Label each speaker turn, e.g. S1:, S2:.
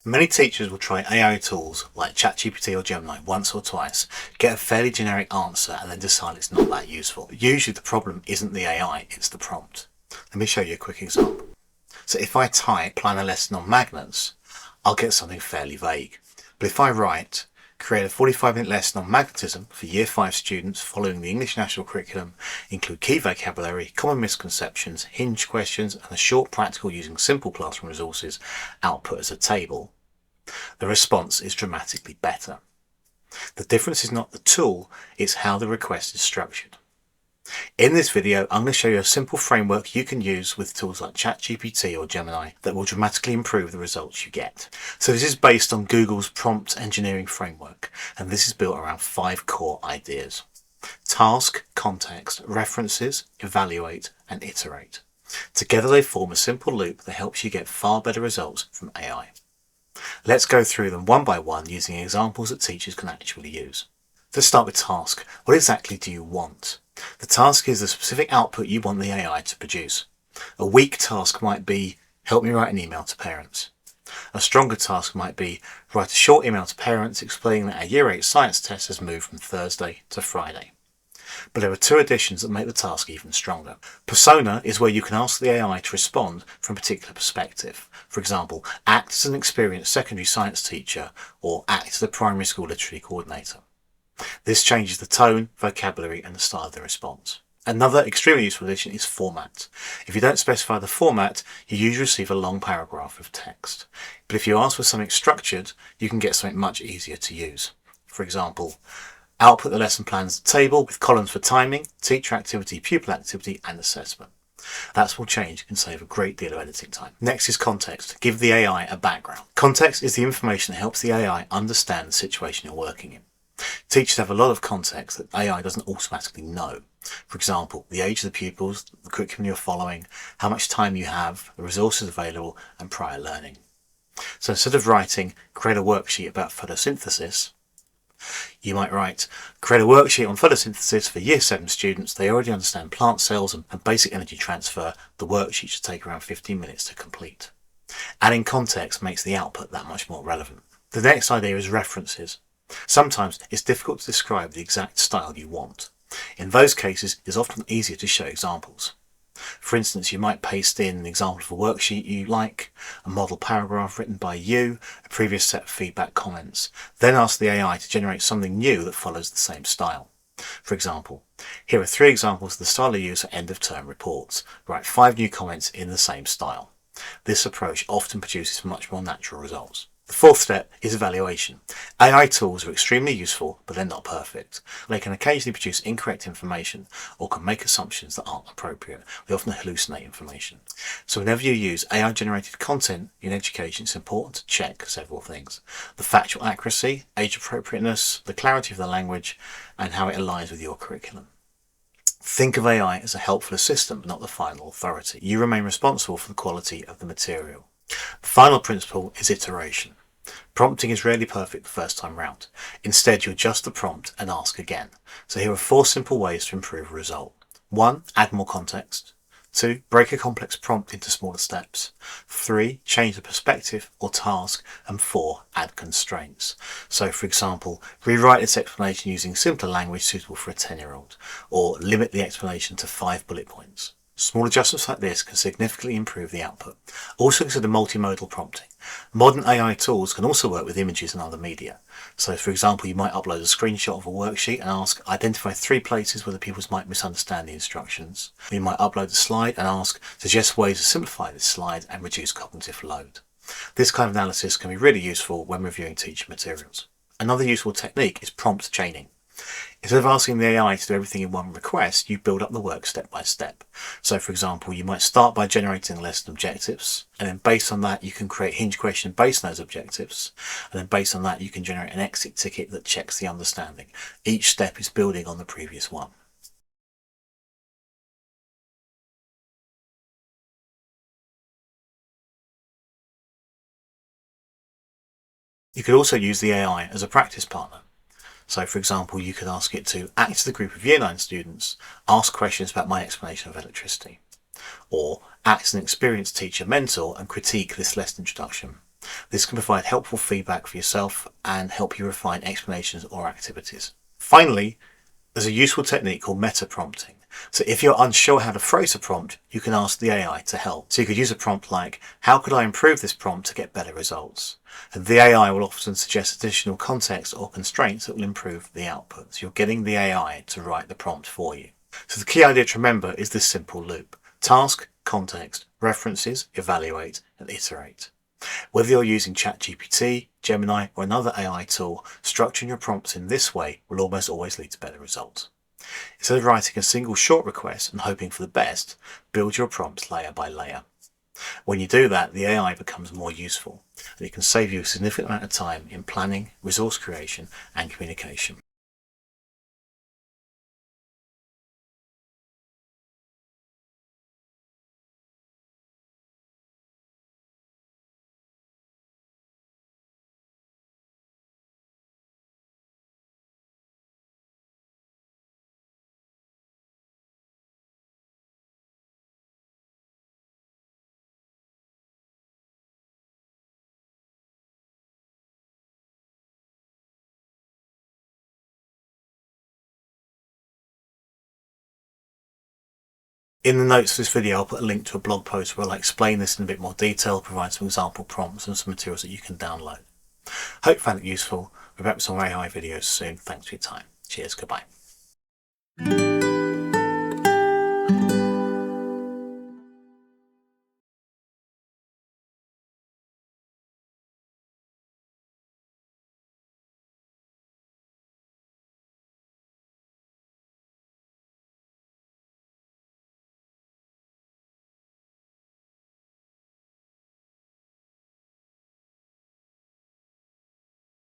S1: Many teachers will try AI tools like ChatGPT or Gemini once or twice, get a fairly generic answer and then decide it's not that useful. Usually the problem isn't the AI, it's the prompt. Let me show you a quick example. So if I type plan a lesson on magnets, I'll get something fairly vague. But if I write create a 45-minute lesson on magnetism for Year 5 students following the English National Curriculum, include key vocabulary, common misconceptions, hinge questions and a short practical using simple classroom resources, output as a table, the response is dramatically better. The difference is not the tool, it's how the request is structured. In this video, I'm going to show you a simple framework you can use with tools like ChatGPT or Gemini that will dramatically improve the results you get. So this is based on Google's prompt engineering framework, and this is built around 5 core ideas: task, context, references, evaluate, and iterate. Together they form a simple loop that helps you get far better results from AI. Let's go through them one by one using examples that teachers can actually use. Let's start with task. What exactly do you want? The task is the specific output you want the AI to produce. A weak task might be, help me write an email to parents. A stronger task might be, write a short email to parents explaining that our Year 8 science test has moved from Thursday to Friday. But there are 2 additions that make the task even stronger. Persona is where you can ask the AI to respond from a particular perspective. For example, act as an experienced secondary science teacher or act as a primary school literary coordinator. This changes the tone, vocabulary and the style of the response. Another extremely useful addition is format. If you don't specify the format, you usually receive a long paragraph of text. But if you ask for something structured, you can get something much easier to use. For example, output the lesson plan as a table with columns for timing, teacher activity, pupil activity and assessment. That small change can save a great deal of editing time. Next is context. Give the AI a background. Context is the information that helps the AI understand the situation you're working in. Teachers have a lot of context that AI doesn't automatically know. For example, the age of the pupils, the curriculum you're following, how much time you have, the resources available, and prior learning. So instead of writing, create a worksheet about photosynthesis, you might write, create a worksheet on photosynthesis for Year 7 students. They already understand plant cells and basic energy transfer. The worksheet should take around 15 minutes to complete. Adding context makes the output that much more relevant. The next idea is references. Sometimes it's difficult to describe the exact style you want. In those cases, it's often easier to show examples. For instance, you might paste in an example of a worksheet you like, a model paragraph written by you, a previous set of feedback comments, then ask the AI to generate something new that follows the same style. For example, here are 3 examples of the style I use for end-of-term reports. Write 5 new comments in the same style. This approach often produces much more natural results. The 4th step is evaluation. AI tools are extremely useful, but they're not perfect. They can occasionally produce incorrect information or can make assumptions that aren't appropriate. They often hallucinate information. So whenever you use AI-generated content in education, it's important to check several things: the factual accuracy, age appropriateness, the clarity of the language, and how it aligns with your curriculum. Think of AI as a helpful assistant, but not the final authority. You remain responsible for the quality of the material. The final principle is iteration. Prompting is rarely perfect the first time round. Instead, you adjust the prompt and ask again. So here are 4 simple ways to improve a result. 1. Add more context. 2. Break a complex prompt into smaller steps. 3. Change the perspective or task. And 4. Add constraints. So for example, rewrite this explanation using simpler language suitable for a 10-year-old, or limit the explanation to 5 bullet points. Small adjustments like this can significantly improve the output. Also consider multimodal prompting. Modern AI tools can also work with images and other media. So for example, you might upload a screenshot of a worksheet and ask, identify 3 places where the pupils might misunderstand the instructions. You might upload a slide and ask, suggest ways to simplify this slide and reduce cognitive load. This kind of analysis can be really useful when reviewing teaching materials. Another useful technique is prompt chaining. Instead of asking the AI to do everything in one request, you build up the work step by step. So for example, you might start by generating a list of objectives, and then based on that you can create hinge questions based on those objectives, and then based on that you can generate an exit ticket that checks the understanding. Each step is building on the previous one. You could also use the AI as a practice partner. So for example, you could ask it to act as a group of Year 9 students, ask questions about my explanation of electricity, or act as an experienced teacher mentor and critique this lesson introduction. This can provide helpful feedback for yourself and help you refine explanations or activities. Finally, there's a useful technique called meta prompting. So if you're unsure how to phrase a prompt, you can ask the AI to help. So you could use a prompt like, how could I improve this prompt to get better results? And the AI will often suggest additional context or constraints that will improve the output. So you're getting the AI to write the prompt for you. So the key idea to remember is this simple loop: task, context, references, evaluate, and iterate. Whether you're using ChatGPT, Gemini, or another AI tool, structuring your prompts in this way will almost always lead to better results. Instead of writing a single short request and hoping for the best, build your prompts layer by layer. When you do that, the AI becomes more useful, and it can save you a significant amount of time in planning, resource creation, and communication. In the notes for this video, I'll put a link to a blog post where I'll explain this in a bit more detail, provide some example prompts and some materials that you can download. Hope you found it useful. We'll be back with some more AI videos soon. Thanks for your time. Cheers. Goodbye.